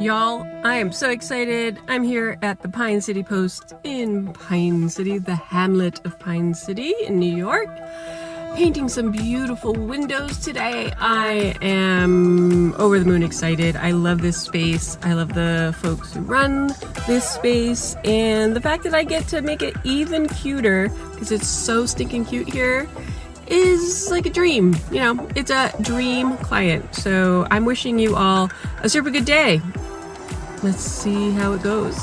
Y'all, I am so excited. I'm here at the Pine City Post in Pine City, the hamlet of Pine City in New York, painting some beautiful windows today. I am over the moon excited. I love this space. I love the folks who run this space, and the fact that I get to make it even cuter because it's so stinking cute here is like a dream. You know, it's a dream client. So I'm wishing you all a super good day. Let's see how it goes.